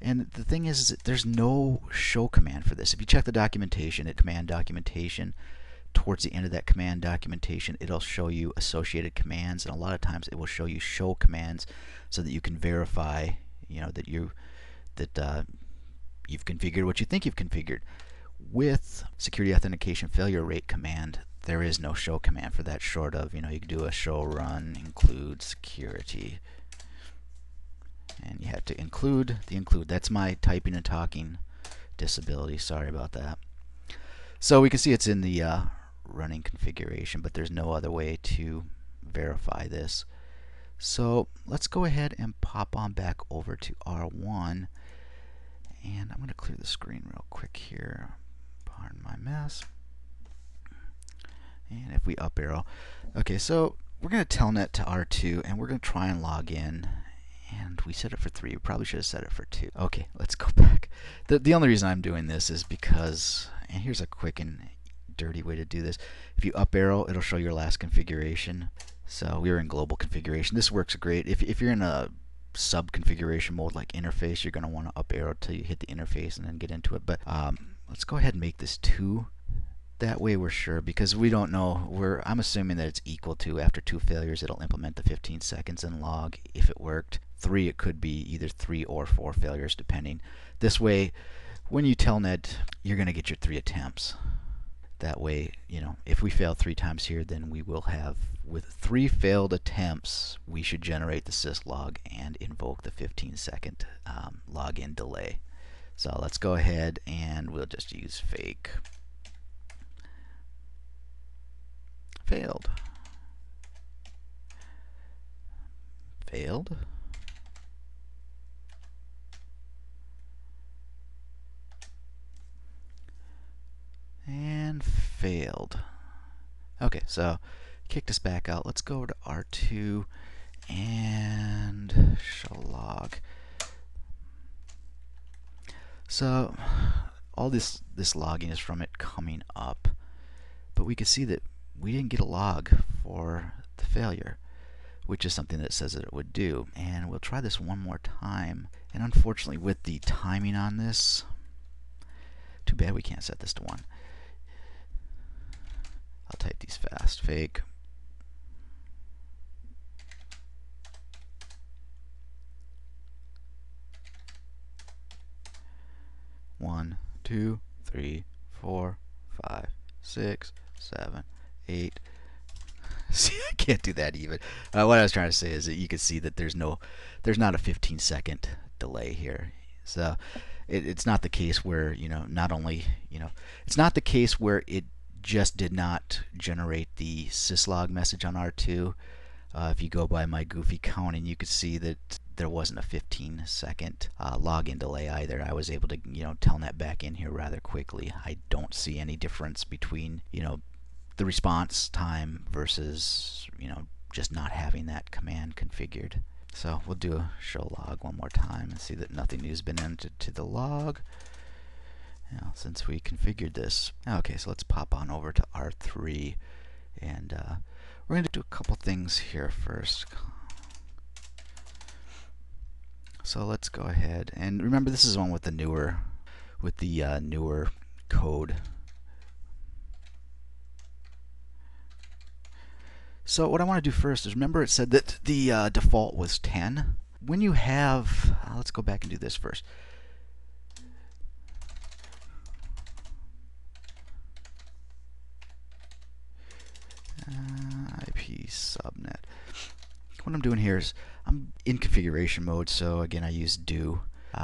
And the thing is that there's no show command for this. If you check the documentation, command documentation, towards the end of that command documentation, it'll show you associated commands, and a lot of times it will show you show commands so that you can verify, that you've configured what you think you've configured. With security authentication failure rate command, there is no show command for that, short of, you can do a show run include security. And you have to include the include. That's my typing and talking disability. Sorry about that. So we can see it's in the running configuration, but there's no other way to verify this. So let's go ahead and pop on back over to R1. And I'm going to clear the screen real quick here. Pardon my mess. And if we up arrow. Okay, so we're going to telnet to R2, and we're going to try and log in. And we set it for 3. We probably should have set it for 2. Okay, let's go back. The only reason I'm doing this is because, and here's a quick and dirty way to do this. If you up arrow, it'll show your last configuration. So we were in global configuration. This works great. If you're in a sub configuration mode like interface, you're going to want to up arrow till you hit the interface and then get into it. But let's go ahead and make this 2. That way we're sure, because we don't know. I'm assuming that it's equal to, after 2 failures, it'll implement the 15 seconds and log if it worked. 3, it could be either 3 or 4 failures, depending. This way, when you telnet, you're going to get your 3 attempts. That way, if we fail 3 times here, then we will have, with 3 failed attempts, we should generate the syslog and invoke the 15-second login delay. So let's go ahead and we'll just use fake. Failed. Failed. And failed. Okay, so kicked us back out. Let's go over to R2 and show log. So all this logging is from it coming up, but we can see that we didn't get a log for the failure, which is something that it says that it would do. And we'll try this one more time. And unfortunately, with the timing on this, too bad we can't set this to 1. I'll type these fast. Fake. One, 2, 3, 4, 5, 6, 7, 8. See, I can't do that even. What I was trying to say is that you can see that there's not a 15-second delay here. So it's not the case where, not only, it's not the case where it just did not generate the syslog message on R2. If you go by my goofy counting, you could see that there wasn't a 15-second login delay either. I was able to, telnet back in here rather quickly. I don't see any difference between, the response time versus, just not having that command configured. So we'll do a show log one more time and see that nothing new has been entered to the log. Since we configured this. Okay, so let's pop on over to R3, and we're going to do a couple things here first. So let's go ahead and remember, this is one with the newer code. So what I want to do first is, remember it said that the default was 10. When you have, let's go back and do this first. IP subnet. What I'm doing here is I'm in configuration mode, so again I use do.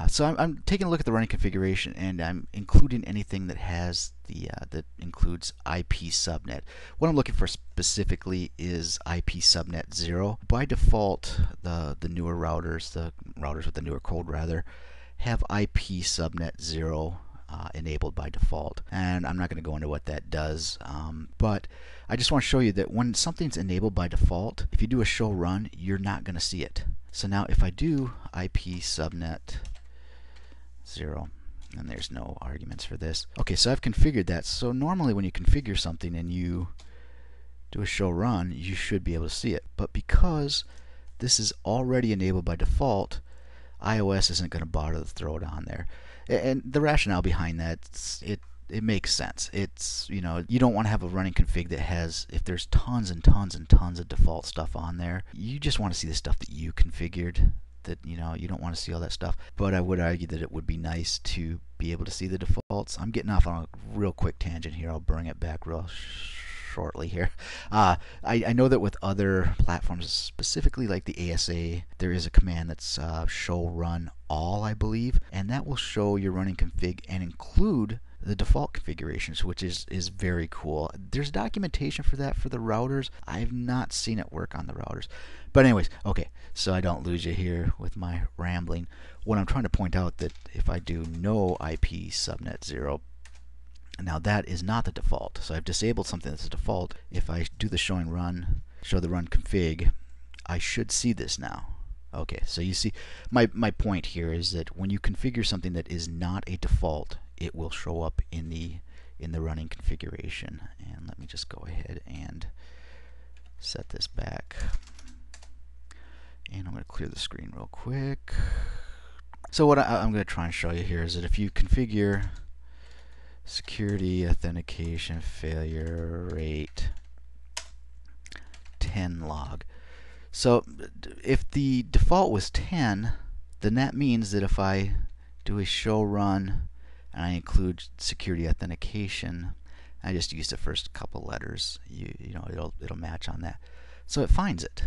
So I'm taking a look at the running configuration, and I'm including anything that has the that includes IP subnet. What I'm looking for specifically is IP subnet 0. By default, the newer routers, the routers with the newer code rather, have IP subnet 0 enabled by default, and I'm not going to go into what that does, but I just want to show you that when something's enabled by default, if you do a show run, you're not going to see it. So now if I do IP subnet 0, and there's no arguments for this. Okay, so I've configured that. So normally when you configure something and you do a show run, you should be able to see it. But because this is already enabled by default, iOS isn't going to bother to throw it on there. And the rationale behind that, it makes sense. It's, you know, you don't want to have a running config that has, if there's tons and tons and tons of default stuff on there, you just want to see the stuff that you configured. That, you know, you don't want to see all that stuff. But I would argue that it would be nice to be able to see the defaults. I'm getting off on a real quick tangent here. I'll bring it back real shortly here. I know that with other platforms, specifically like the ASA, there is a command that's show run all, I believe, and that will show your running config and include the default configurations, which is very cool. There's documentation for that for the routers. I've not seen it work on the routers. But anyways, okay, so I don't lose you here with my rambling. What I'm trying to point out that if I do no IP subnet 0, now that is not the default. So I've disabled something that's a default. If I do the show the run config, I should see this now. Okay, so you see, my point here is that when you configure something that is not a default, it will show up in the running configuration. And let me just go ahead and set this back. And I'm going to clear the screen real quick. So what I'm going to try and show you here is that if you configure security authentication failure rate 10 log. So if the default was 10, then that means that if I do a show run and I include security authentication, I just use the first couple letters, you know, it'll match on that. So it finds it.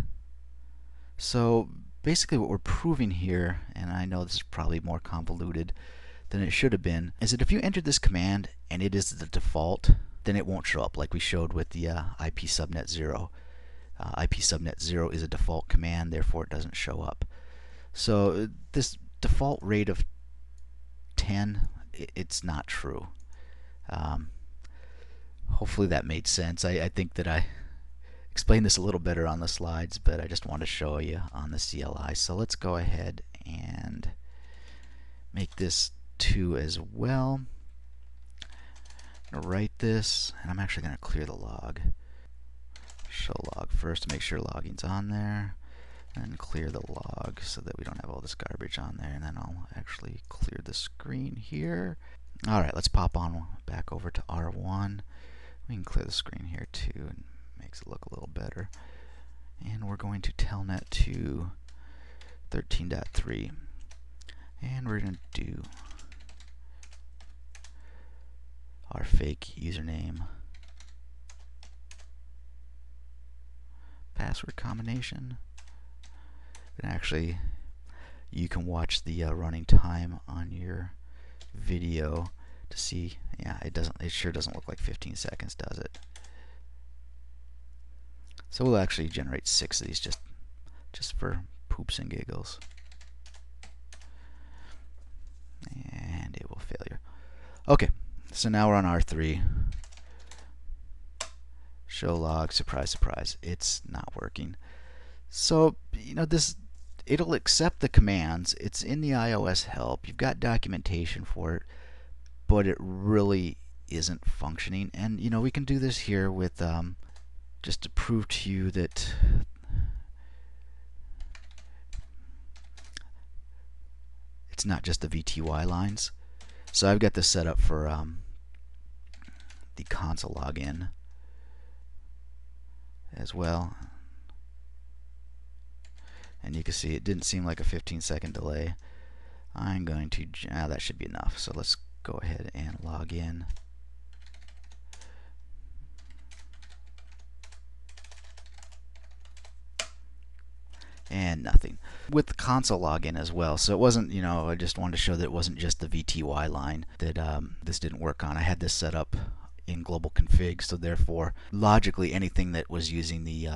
So basically what we're proving here, and I know this is probably more convoluted than it should have been, is that if you enter this command and it is the default, then it won't show up like we showed with the IP subnet 0. IP subnet 0 is a default command, therefore it doesn't show up. So this default rate of 10, it's not true. Hopefully that made sense. I think that I explained this a little better on the slides, but I just want to show you on the CLI. So let's go ahead and make this 2 as well. I'm going to write this, and I'm actually going to clear the log. Show log first to make sure logging's on there, and clear the log so that we don't have all this garbage on there, and then I'll actually clear the screen here. Alright, let's pop on back over to R1. We can clear the screen here too, and makes it look a little better. And we're going to telnet to 13.3, and we're going to do our fake username password combination. And actually, you can watch the running time on your video to see. Yeah, it sure doesn't look like 15 seconds, does it? So we'll actually generate 6 of these just for poops and giggles. And it will failure. Okay, so now we're on R3. Show log, surprise, surprise, it's not working. So, you know, it'll accept the commands. It's in the iOS help. You've got documentation for it, but it really isn't functioning. And, you know, we can do this here with just to prove to you that it's not just the VTY lines. So I've got this set up for the console login as well, and you can see it didn't seem like a 15-second delay. I'm going to, that should be enough, so let's go ahead and log in. And nothing. With the console login as well, so it wasn't, you know, I just wanted to show that it wasn't just the VTY line that this didn't work on. I had this set up in global config, so therefore logically anything that was using the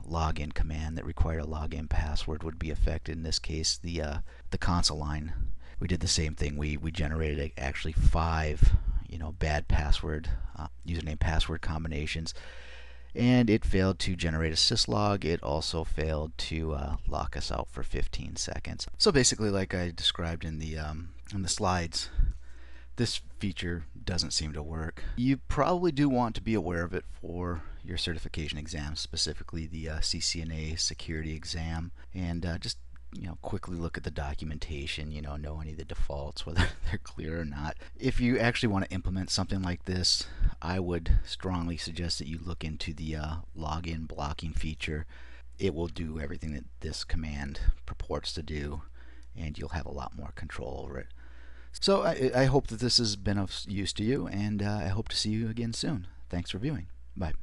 login command that required a login password would be affected. In this case, the console line, we did the same thing. We generated actually 5, you know, bad password username password combinations, and it failed to generate a syslog. It also failed to lock us out for 15 seconds. So basically, like I described in the slides, this feature doesn't seem to work. You probably do want to be aware of it for your certification exams, specifically the CCNA Security exam, and just quickly look at the documentation, know any of the defaults, whether they're clear or not. If you actually want to implement something like this, I would strongly suggest that you look into the login blocking feature. It will do everything that this command purports to do, and you'll have a lot more control over it. So I hope that this has been of use to you, and I hope to see you again soon. Thanks for viewing. Bye.